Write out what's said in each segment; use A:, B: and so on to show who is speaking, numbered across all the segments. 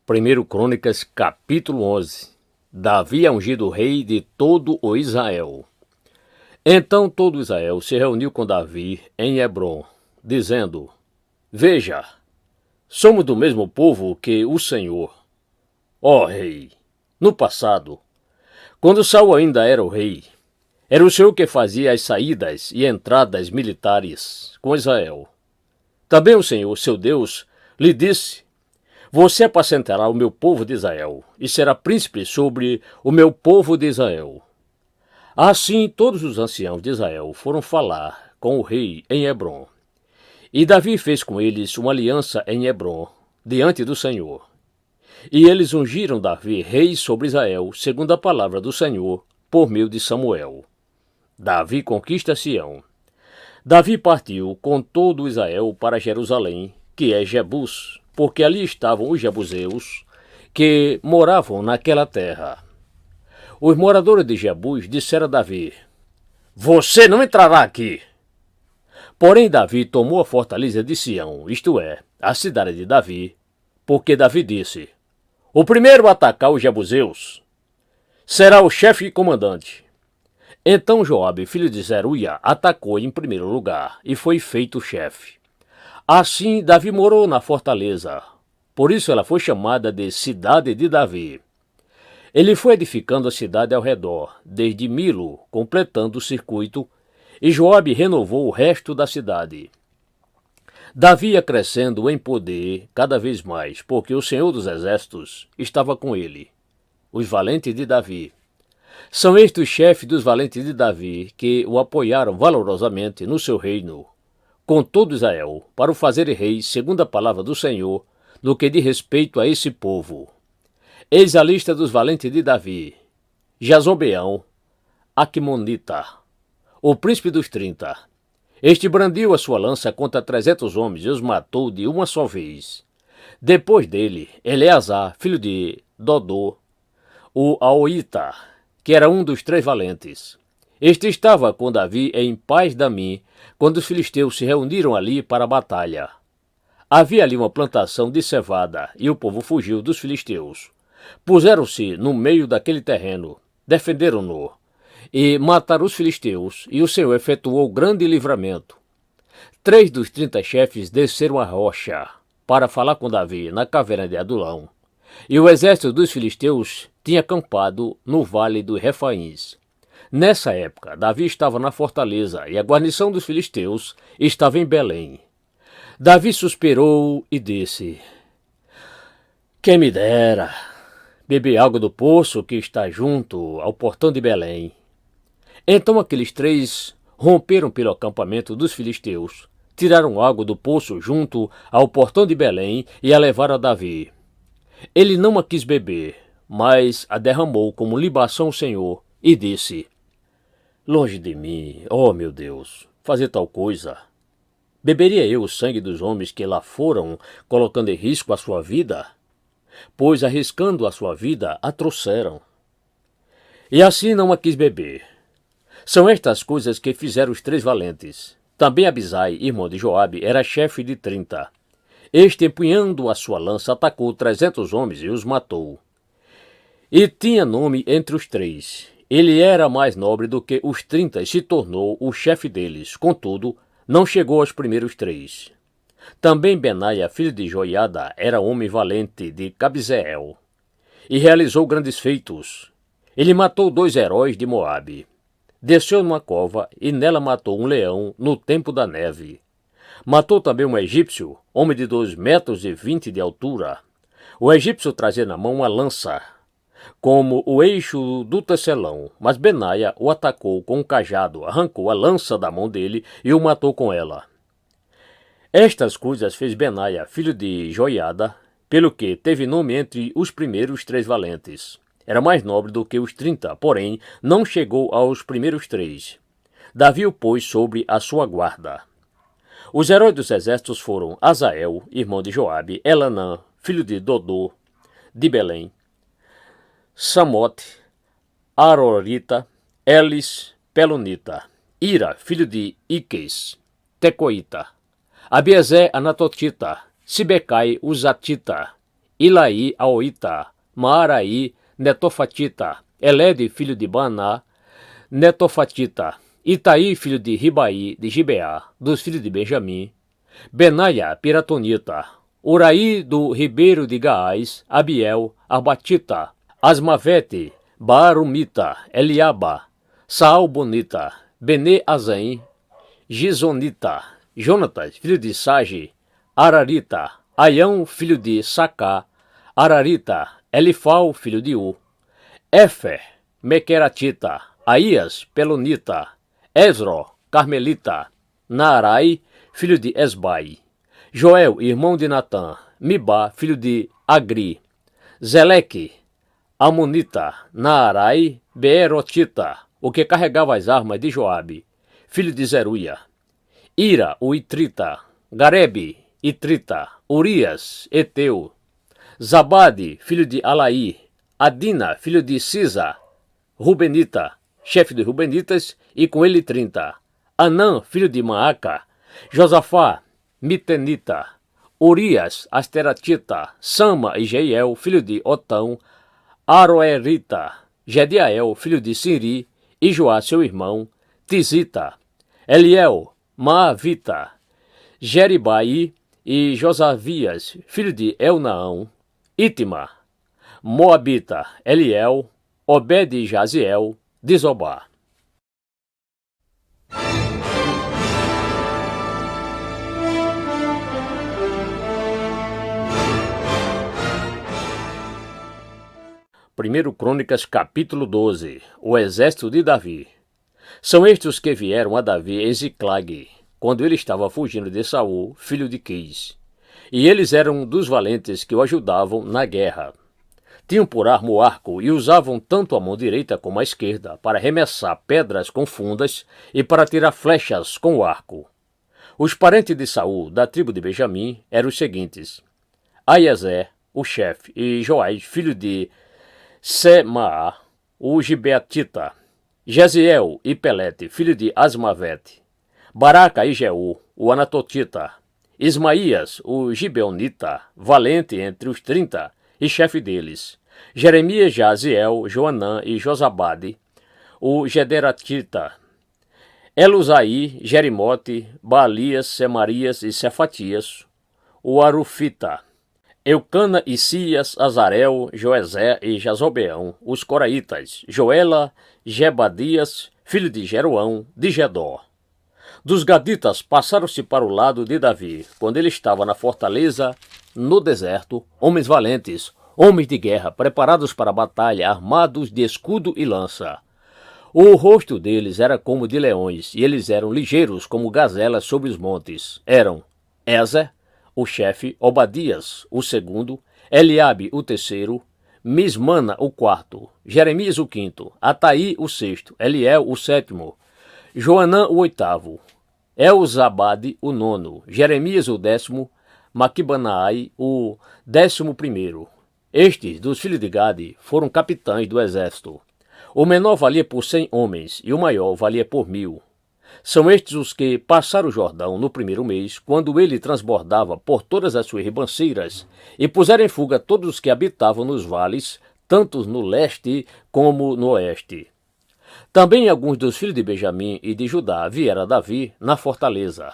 A: 1 Crônicas, capítulo 11. Davi é ungido rei de todo o Israel. Então todo Israel se reuniu com Davi em Hebrom, dizendo: Veja, somos do mesmo povo que o Senhor, ó rei. No passado, quando Saul ainda era o rei, era o Senhor que fazia as saídas e entradas militares com Israel. Também o Senhor, seu Deus, lhe disse: Você apacentará o meu povo de Israel, e será príncipe sobre o meu povo de Israel. Assim todos os anciãos de Israel foram falar com o rei em Hebrom. E Davi fez com eles uma aliança em Hebrom, diante do Senhor. E eles ungiram Davi rei sobre Israel, segundo a palavra do Senhor, por meio de Samuel. Davi conquista Sião. Davi partiu com todo Israel para Jerusalém, que é Jebus, porque ali estavam os jebuseus que moravam naquela terra. Os moradores de Jebus disseram a Davi: Você não entrará aqui. Porém Davi tomou a fortaleza de Sião, isto é, a cidade de Davi, porque Davi disse: O primeiro a atacar os jebuseus será o chefe e comandante. Então Joabe, filho de Zeruia, atacou em primeiro lugar e foi feito chefe. Assim Davi morou na fortaleza, por isso ela foi chamada de Cidade de Davi. Ele foi edificando a cidade ao redor, desde Milo, completando o circuito, e Joabe renovou o resto da cidade. Davi ia crescendo em poder cada vez mais, porque o Senhor dos Exércitos estava com ele. Os valentes de Davi. São estes os chefes dos valentes de Davi que o apoiaram valorosamente no seu reino, com todo Israel, para o fazer rei segundo a palavra do Senhor, no que diz respeito a esse povo. Eis a lista dos valentes de Davi: Jazobeão, Aquimonita, o príncipe dos 30. Este brandiu a sua lança contra 300 homens e os matou de uma só vez. Depois dele, Eleazar, filho de Dodô, o Aoita, que era um dos 3 valentes. Este estava com Davi em Paz-Damim, quando os filisteus se reuniram ali para a batalha. Havia ali uma plantação de cevada, e o povo fugiu dos filisteus. Puseram-se no meio daquele terreno, defenderam-no, e mataram os filisteus, e o Senhor efetuou grande livramento. 3 dos 30 chefes desceram a rocha para falar com Davi na caverna de Adulão, e o exército dos filisteus tinha acampado no vale dos Refaíns. Nessa época, Davi estava na fortaleza e a guarnição dos filisteus estava em Belém. Davi suspirou e disse: Quem me dera beber água do poço que está junto ao portão de Belém. Então aqueles 3 romperam pelo acampamento dos filisteus, tiraram água do poço junto ao portão de Belém e a levaram a Davi. Ele não a quis beber, mas a derramou como libação ao Senhor e disse: Longe de mim, ó meu Deus, fazer tal coisa. Beberia eu o sangue dos homens que lá foram, colocando em risco a sua vida? Pois, arriscando a sua vida, a trouxeram. E assim não a quis beber. São estas coisas que fizeram os 3 valentes. Também Abisai, irmão de Joabe, era chefe de 30. Este, empunhando a sua lança, atacou 300 homens e os matou. E tinha nome entre os 3. Ele era mais nobre do que os 30 e se tornou o chefe deles. Contudo, não chegou aos primeiros 3. Também Benaia, filho de Joiada, era homem valente de Cabzeel e realizou grandes feitos. Ele matou 2 heróis de Moabe. Desceu numa cova e nela matou um leão no tempo da neve. Matou também um egípcio, homem de 2,20 metros de altura. O egípcio trazia na mão uma lança, como o eixo do tecelão, mas Benaia o atacou com um cajado, arrancou a lança da mão dele e o matou com ela. Estas coisas fez Benaia, filho de Joiada, pelo que teve nome entre os primeiros 3 valentes. Era mais nobre do que os 30, porém não chegou aos primeiros 3. Davi o pôs sobre a sua guarda. Os heróis dos exércitos foram Azael, irmão de Joabe, Elanã, filho de Dodô, de Belém, Samote, Arorita, Elis, Pelonita, Ira, filho de Iques, Tecoita, Abiezer, Anatotita, Sibecai, Uzatita, Ilaí Aoita, Maaraí Netofatita, Elede, filho de Baná, Netofatita, Itaí, filho de Ribaí, de Gibeá, dos filhos de Benjamim, Benaia, Piratonita, Uraí, do ribeiro de Gaás, Abiel, Arbatita, Asmavete, Baarumita, Eliaba, Saal-bonita, Bene Azem, Gizonita, Jonatas, filho de Sage, Ararita, Aião, filho de Sacá, Ararita, Elifal, filho de U, Éfer, Mequeratita, Aías, Pelonita, Esro, Carmelita, Naarai, filho de Esbai, Joel, irmão de Natã, Mibá, filho de Agri, Zeleque, Amonita, Naarai, Beerotita, o que carregava as armas de Joabe, filho de Zeruia, Ira, o Itrita, Garebe, Itrita, Urias, Eteu, Zabade, filho de Alaí, Adina, filho de Sisa, Rubenita, chefe de Rubenitas, e com ele 30, Anã, filho de Maaca, Josafá, Mitenita, Urias, Asteratita, Sama e Jeiel, filho de Otão, Aroerita, Gediael, filho de Siri, e Joá, seu irmão, Tizita, Eliel, Maavita, Jeribai e Josavias, filho de Elnaão, Itima, Moabita, Eliel, Obed e Jaziel, de Zobá. Primeiro Crônicas, capítulo 12. O exército de Davi. São estes os que vieram a Davi em Ziclag, quando ele estava fugindo de Saul, filho de Quis. E eles eram dos valentes que o ajudavam na guerra. Tinham por arma o arco e usavam tanto a mão direita como a esquerda para arremessar pedras com fundas e para tirar flechas com o arco. Os parentes de Saul, da tribo de Benjamim, eram os seguintes: Aiezer, o chefe, e Joás, filho de Semaá, o Gibeatita, Jeziel e Pelete, filho de Asmavete, Baraca e Jeú, o Anatotita, Ismaías, o Gibeonita, valente entre os 30, e chefe deles, Jeremias, Jaziel, Joanã e Josabade, o Gederatita, Elusaí, Jerimote, Baalias, Semarias e Cefatias, o Arufita, Eucana, Isias, Azarel, Joezé e Jazobeão, os coraitas, Joela, Gebadias, filho de Jeroão, de Gedor. Dos gaditas passaram-se para o lado de Davi, quando ele estava na fortaleza, no deserto, homens valentes, homens de guerra, preparados para a batalha, armados de escudo e lança. O rosto deles era como de leões, e eles eram ligeiros como gazelas sobre os montes. Eram Ezer, o chefe, Obadias, o segundo, Eliabe, o terceiro, Mismana, o quarto, Jeremias, o quinto, Ataí, o sexto, Eliel, o sétimo, Joanã, o oitavo, Elzabade, o nono, Jeremias, o décimo, Maquibanaai, o 11º. Estes, dos filhos de Gade, foram capitães do exército. O menor valia por 100 homens e o maior valia por 1000. São estes os que passaram o Jordão no primeiro mês, quando ele transbordava por todas as suas ribanceiras, e puseram em fuga todos os que habitavam nos vales, tanto no leste como no oeste. Também alguns dos filhos de Benjamim e de Judá vieram a Davi na fortaleza.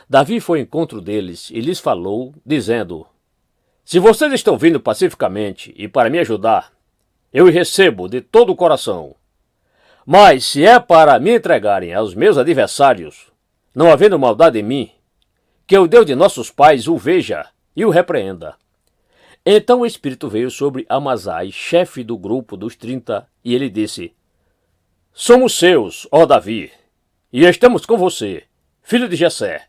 A: Davi foi ao encontro deles e lhes falou, dizendo: Se vocês estão vindo pacificamente e para me ajudar, eu os recebo de todo o coração. Mas se é para me entregarem aos meus adversários, não havendo maldade em mim, que o Deus de nossos pais o veja e o repreenda. Então o Espírito veio sobre Amazai, chefe do grupo dos 30, e ele disse: Somos seus, ó Davi, e estamos com você, filho de Jessé.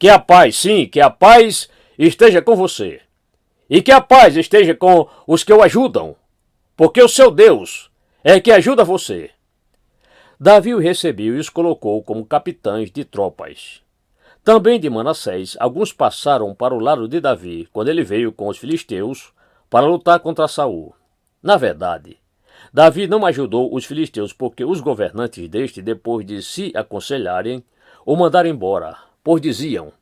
A: Que a paz, sim, que a paz esteja com você, e que a paz esteja com os que o ajudam, porque o seu Deus é que ajuda você. Davi o recebeu e os colocou como capitães de tropas. Também de Manassés, alguns passaram para o lado de Davi, quando ele veio com os filisteus para lutar contra Saul. Na verdade, Davi não ajudou os filisteus porque os governantes deste, depois de se aconselharem, o mandaram embora, pois diziam: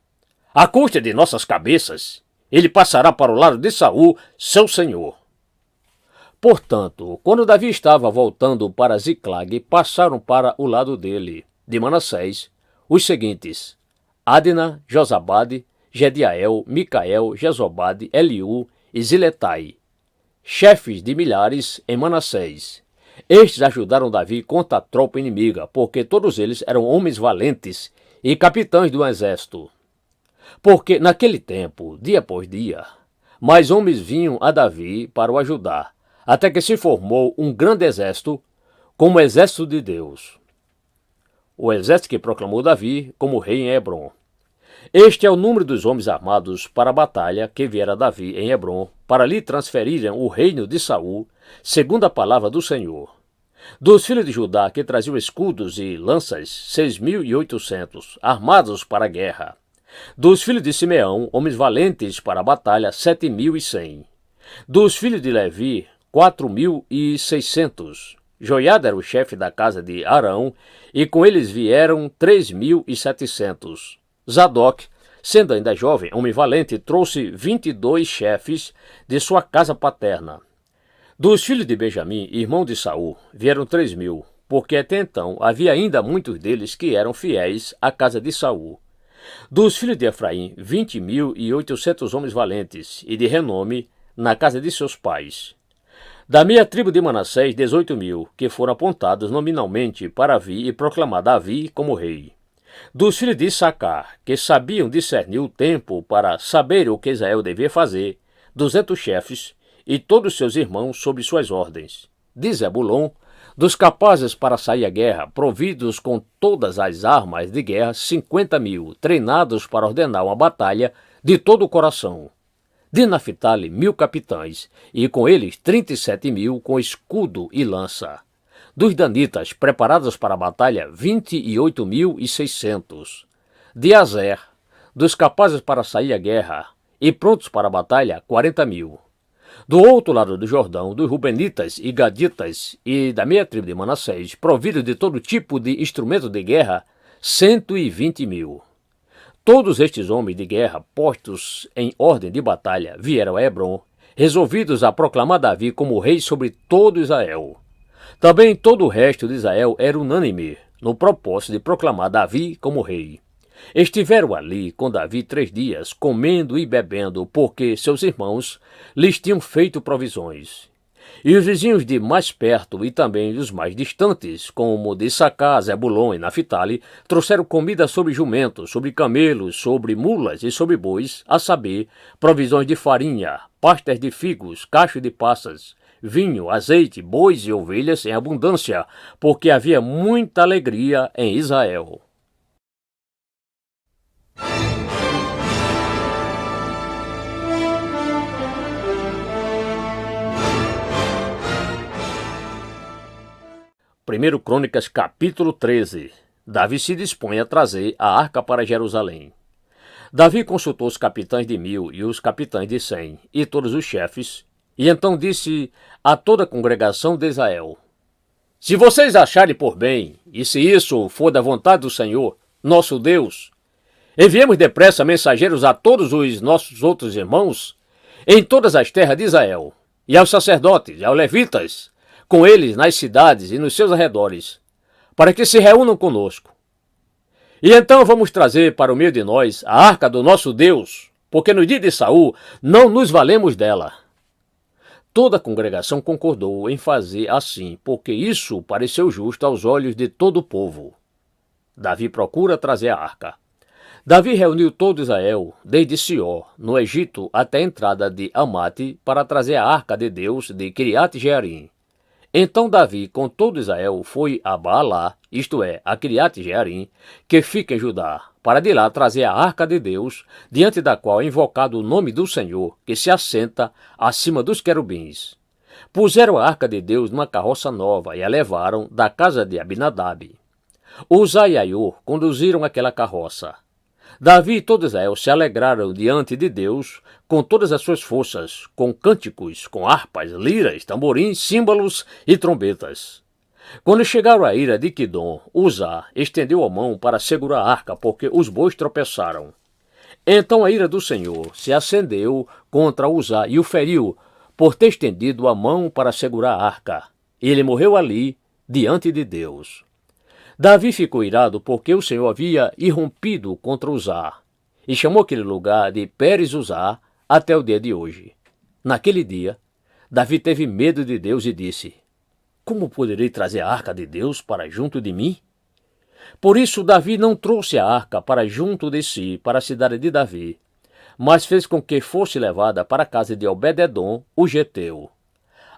A: À custa de nossas cabeças, Ele passará para o lado de Saul, seu senhor. Portanto, quando Davi estava voltando para Ziclag, passaram para o lado dele, de Manassés, os seguintes: Adna, Josabade, Gediael, Micael, Jezobade, Eliú e Ziletai, chefes de milhares em Manassés. Estes ajudaram Davi contra a tropa inimiga, porque todos eles eram homens valentes e capitães do exército. Porque naquele tempo, dia após dia, mais homens vinham a Davi para o ajudar, até que se formou um grande exército, como o exército de Deus. O exército que proclamou Davi como rei em Hebrom. Este é o número dos homens armados para a batalha que viera Davi em Hebrom, para lhe transferirem o reino de Saul, segundo a palavra do Senhor. Dos filhos de Judá que traziam escudos e lanças, 6.800, armados para a guerra. Dos filhos de Simeão, homens valentes para a batalha, 7.100. Dos filhos de Levi, 4.600. Joiada era o chefe da casa de Arão, e com eles vieram 3.700. Zadok, sendo ainda jovem, homem valente, trouxe 22 chefes de sua casa paterna. Dos filhos de Benjamim, irmão de Saul, vieram 3.000, porque até então havia ainda muitos deles que eram fiéis à casa de Saul. Dos filhos de Efraim, 20.800 homens valentes e de renome na casa de seus pais. Da meia tribo de Manassés, 18.000, que foram apontados nominalmente para vir e proclamar Davi como rei. Dos filhos de Issacar, que sabiam discernir o tempo para saber o que Israel devia fazer, 200 chefes, e todos seus irmãos sob suas ordens. De Zebulon, dos capazes para sair à guerra, providos com todas as armas de guerra, 50.000, treinados para ordenar uma batalha de todo o coração. De Naphtali, 1.000 capitães, e com eles 37.000 com escudo e lança. Dos danitas, preparados para a batalha, 28.600. De Azer, dos capazes para sair à guerra e prontos para a batalha, 40.000. Do outro lado do Jordão, dos Rubenitas e Gaditas e da meia tribo de Manassés, providos de todo tipo de instrumento de guerra, 120.000. Todos estes homens de guerra, postos em ordem de batalha, vieram a Hebrom, resolvidos a proclamar Davi como rei sobre todo Israel. Também todo o resto de Israel era unânime no propósito de proclamar Davi como rei. Estiveram ali com Davi 3 dias, comendo e bebendo, porque seus irmãos lhes tinham feito provisões. E os vizinhos de mais perto e também os mais distantes, como de Issacar, Zebulon e Naphtali, trouxeram comida sobre jumentos, sobre camelos, sobre mulas e sobre bois, a saber, provisões de farinha, pastas de figos, cachos de passas, vinho, azeite, bois e ovelhas em abundância, porque havia muita alegria em Israel. Primeiro Crônicas, capítulo 13. Davi se dispõe a trazer a arca para Jerusalém. Davi consultou os capitães de 1.000 e os capitães de 100, e todos os chefes, e então disse a toda a congregação de Israel: Se vocês acharem por bem, e se isso for da vontade do Senhor, nosso Deus, enviemos depressa mensageiros a todos os nossos outros irmãos em todas as terras de Israel, e aos sacerdotes, e aos levitas, com eles nas cidades e nos seus arredores, para que se reúnam conosco. E então vamos trazer para o meio de nós a arca do nosso Deus, porque no dia de Saul não nos valemos dela. Toda a congregação concordou em fazer assim, porque isso pareceu justo aos olhos de todo o povo. Davi procura trazer a arca. Davi reuniu todo Israel, desde Sior, no Egito, até a entrada de Amate, para trazer a arca de Deus de Kiriat-Jearim. Então Davi, com todo Israel, foi a Baalá, isto é, a Kiriat-Jearim, que fica em Judá, para de lá trazer a arca de Deus, diante da qual é invocado o nome do Senhor, que se assenta acima dos querubins. Puseram a arca de Deus numa carroça nova e a levaram da casa de Abinadab. Uzá e Aiô conduziram aquela carroça. Davi e todo Israel se alegraram diante de Deus com todas as suas forças, com cânticos, com harpas, liras, tamborins, símbolos e trombetas. Quando chegaram à ira de Quidom, Uzá estendeu a mão para segurar a arca, porque os bois tropeçaram. Então a ira do Senhor se acendeu contra Uzá e o feriu, por ter estendido a mão para segurar a arca. Ele morreu ali, diante de Deus. Davi ficou irado porque o Senhor havia irrompido contra Uzá, e chamou aquele lugar de Pérez Uzá até o dia de hoje. Naquele dia, Davi teve medo de Deus e disse: como poderei trazer a arca de Deus para junto de mim? Por isso Davi não trouxe a arca para junto de si, para a cidade de Davi, mas fez com que fosse levada para a casa de Obed-edom, o geteu.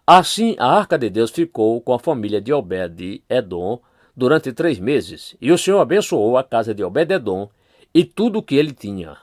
A: Assim a arca de Deus ficou com a família de Obed-edom durante 3 meses, e o Senhor abençoou a casa de Obed-edom e tudo o que ele tinha.